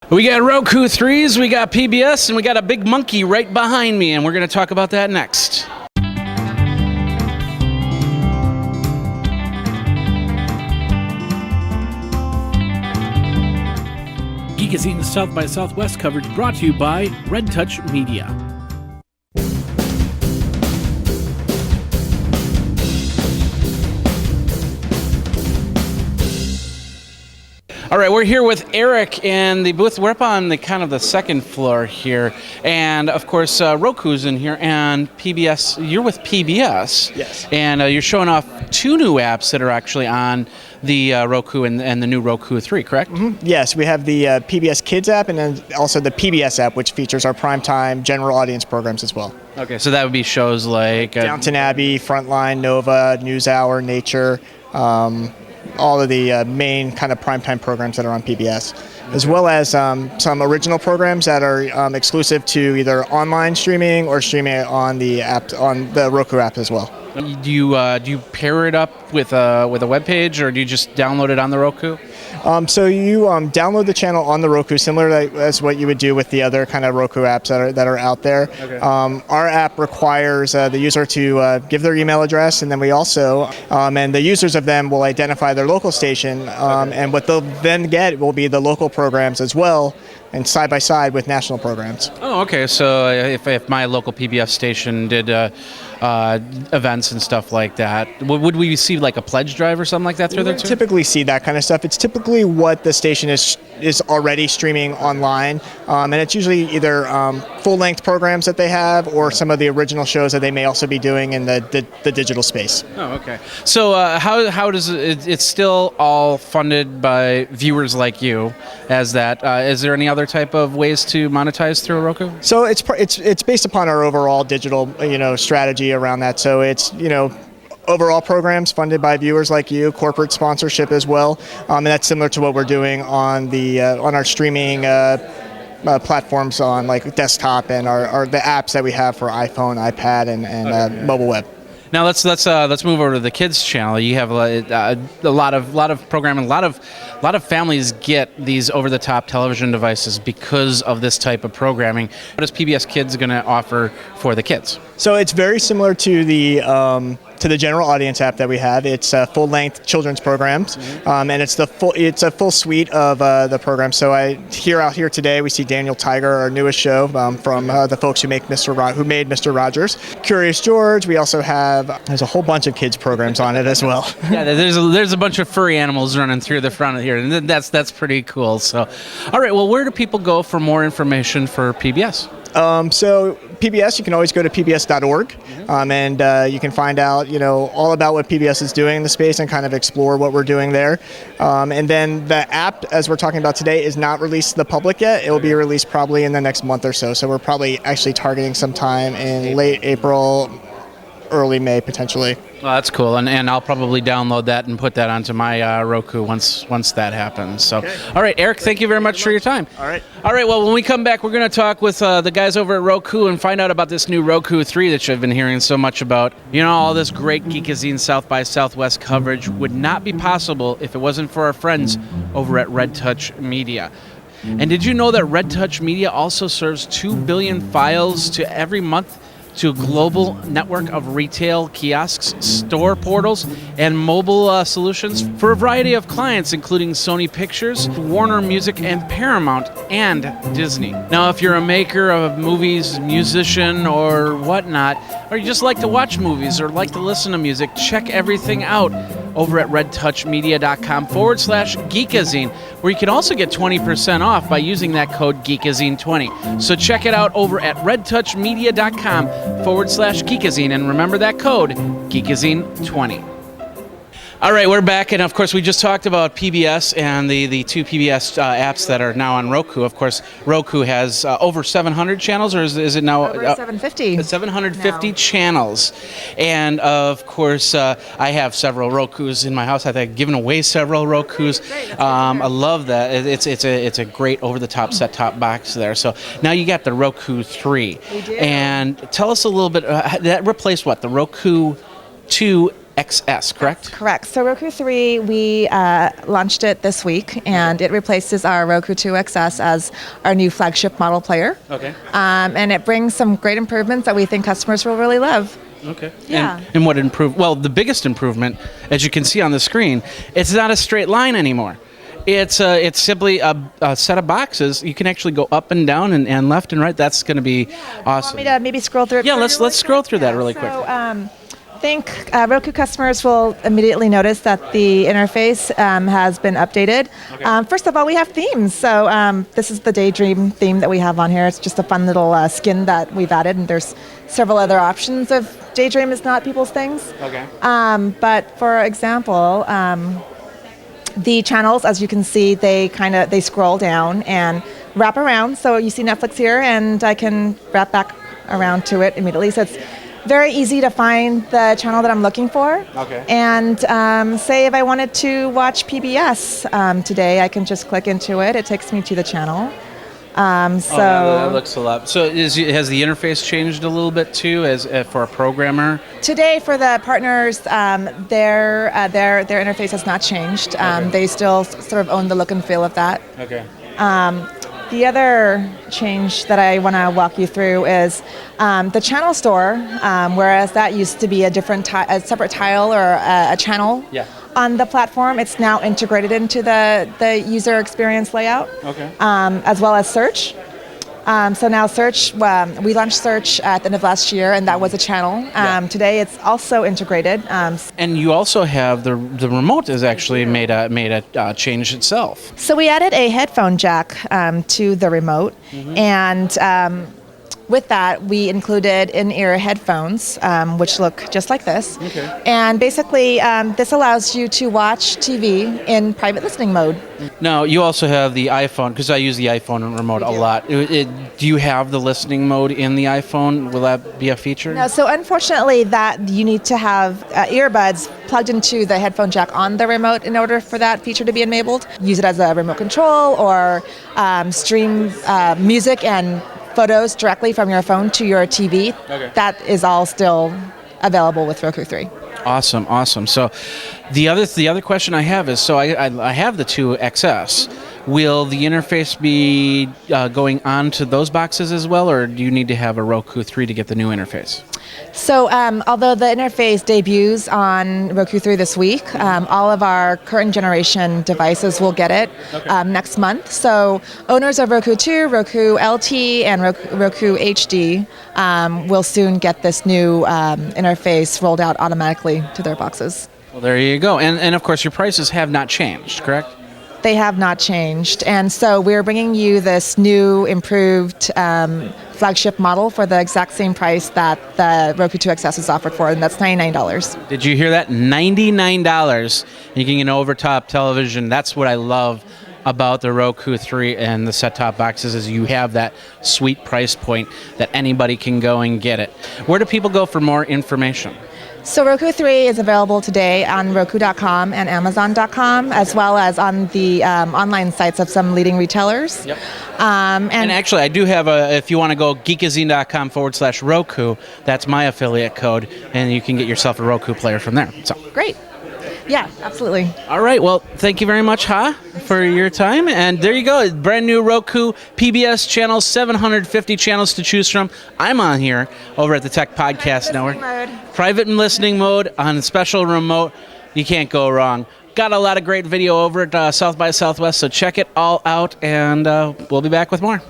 We got Roku 3s, we got PBS, and we got a big monkey right behind me, and we're going to talk about that next. Geekazine South by Southwest coverage brought to you by Red Touch Media. All right, we're here with Eric in the booth. We're up on the kind of the second floor here, and of course Roku's in here, and PBS. You're with PBS, yes, and you're showing off two new apps that are actually on the Roku and the new Roku 3, correct? Mm-hmm. Yes, we have the PBS Kids app and then also the PBS app, which features our primetime general audience programs as well. Okay, so that would be shows like Downton Abbey, Frontline, Nova, NewsHour, Nature. All of the main kind of primetime programs that are on PBS, as well as some original programs that are exclusive to either online streaming or streaming on the app, on the Roku app as well. Do you pair it up with a web page, or do you just download it on the Roku? So you download the channel on the Roku, similar as what you would do with the other kind of Roku apps that are out there. Okay. Our app requires the user to give their email address, and then we also, and the users of them will identify their local station, and what they'll then get will be the local programs as well, and side by side with national programs. Oh, okay. So if my local PBS station did events and stuff like that, would we receive like a pledge drive or something like that through there too? Typically see that kind of stuff. It's typically what the station is already streaming online, and it's usually either full-length programs that they have or some of the original shows that they may also be doing in the digital space. Oh, okay. So how does it's still all funded by viewers like you as that? Is there any other type of ways to monetize through Roku? So it's based upon our overall digital strategy around that. So it's overall programs funded by viewers like you, corporate sponsorship as well, and that's similar to what we're doing on the on our streaming platforms on like desktop and the apps that we have for iPhone, iPad, and mobile web. Now let's move over to the kids channel. You have a lot of programming. A lot of families get these over-the-top television devices because of this type of programming. What is PBS Kids going to offer for the kids? So it's very similar to the general audience app that we have. It's full-length children's programs, and it's a full suite of the programs. So out here today, we see Daniel Tiger, our newest show from the folks who made Mr. Rogers. Curious George. We also there's a whole bunch of kids programs on it as well. Yeah, there's a bunch of furry animals running through the front of here, and that's pretty cool. So, all right, well, where do people go for more information for PBS? So PBS, you can always go to pbs.org, and you can find out, all about what PBS is doing in the space and kind of explore what we're doing there. And then the app, as we're talking about today, is not released to the public yet. It will be released probably in the next month or so. So we're probably actually targeting sometime in late April, early May, potentially. Well, that's cool, and I'll probably download that and put that onto my Roku once that happens. So, okay. All right, Eric, thank you very much for your time. All right. Well, when we come back, we're going to talk with the guys over at Roku and find out about this new Roku 3 that you've been hearing so much about. All this great Geekazine South by Southwest coverage would not be possible if it wasn't for our friends over at Red Touch Media. And did you know that Red Touch Media also serves 2 billion files to every month to a global network of retail kiosks, store portals, and mobile solutions for a variety of clients, including Sony Pictures, Warner Music, and Paramount, and Disney. Now, if you're a maker of movies, musician, or whatnot, or you just like to watch movies or like to listen to music, check everything out over at redtouchmedia.com/Geekazine, where you can also get 20% off by using that code Geekazine20. So check it out over at redtouchmedia.com/Geekazine, and remember that code, Geekazine20. All right, we're back, and of course we just talked about PBS and the two PBS apps that are now on Roku. Of course, Roku has over 700 channels, or is it now? Over 750. 750 channels. And of course, I have several Rokus in my house. I've given away several Rokus. I love that. It's a great over-the-top set-top box there. So now you got the Roku 3. We do. And tell us a little bit, that replaced what? The Roku 2 XS, correct? Correct. So Roku 3, we launched it this week, and it replaces our Roku 2 XS as our new flagship model player. Okay. And it brings some great improvements that we think customers will really love. Okay. Yeah. And what improved? Well, the biggest improvement, as you can see on the screen, it's not a straight line anymore. It's simply a set of boxes. You can actually go up and down and left and right. That's going to be awesome. Want me to maybe scroll through it? Yeah, let's scroll through that really quick. So I think Roku customers will immediately notice that the interface has been updated. Okay. First of all, we have themes. So this is the Daydream theme that we have on here. It's just a fun little skin that we've added, and there's several other options if Daydream is not people's things. Okay. But for example, the channels, as you can see, they scroll down and wrap around. So you see Netflix here, and I can wrap back around to it immediately. So it's very easy to find the channel that I'm looking for. Okay. And say if I wanted to watch PBS today, I can just click into it. It takes me to the channel. That looks a lot. So has the interface changed a little bit too, as for a programmer? Today, for the partners, their interface has not changed. Okay. They still sort of own the look and feel of that. Okay. The other change that I want to walk you through is the channel store, whereas that used to be a separate tile or a channel on the platform. It's now integrated into the user experience layout, as well as search. So now search, we launched search at the end of last year, and that was a channel. Today it's also integrated. And you also have the remote is actually made a change itself. So we added a headphone jack to the remote, and with that, we included in-ear headphones, which look just like this. Okay. And basically, this allows you to watch TV in private listening mode. Now, you also have the iPhone, because I use the iPhone remote a lot. Do you have the listening mode in the iPhone? Will that be a feature? No, so unfortunately, that you need to have earbuds plugged into the headphone jack on the remote in order for that feature to be enabled. Use it as a remote control or stream music and photos directly from your phone to your TV. Okay. That is all still available with Roku 3. Awesome. So the other question I have is, so I have the 2 XS. Will the interface be going on to those boxes as well, or do you need to have a Roku 3 to get the new interface? So although the interface debuts on Roku 3 this week, all of our current generation devices will get it next month. So owners of Roku 2, Roku LT, and Roku HD will soon get this new interface rolled out automatically to their boxes. Well, there you go. And of course, your prices have not changed, correct? They have not changed. And so we're bringing you this new, improved flagship model for the exact same price that the Roku 2 XS is offered for, and that's $99. Did you hear that? $99. You can get an over-top television. That's what I love about the Roku 3 and the set-top boxes, is you have that sweet price point that anybody can go and get it. Where do people go for more information? So Roku 3 is available today on Roku.com and Amazon.com, as well as on the online sites of some leading retailers. Yep. And actually, I do have if you want to go geekazine.com/Roku, that's my affiliate code, and you can get yourself a Roku player from there. So great. Yeah, absolutely. All right. Well, thank you very much, for your time. And there you go. Brand new Roku PBS channel, 750 channels to choose from. I'm on here over at the Tech Podcast Network. Private and listening mode on special remote. You can't go wrong. Got a lot of great video over at South by Southwest, so check it all out, and we'll be back with more.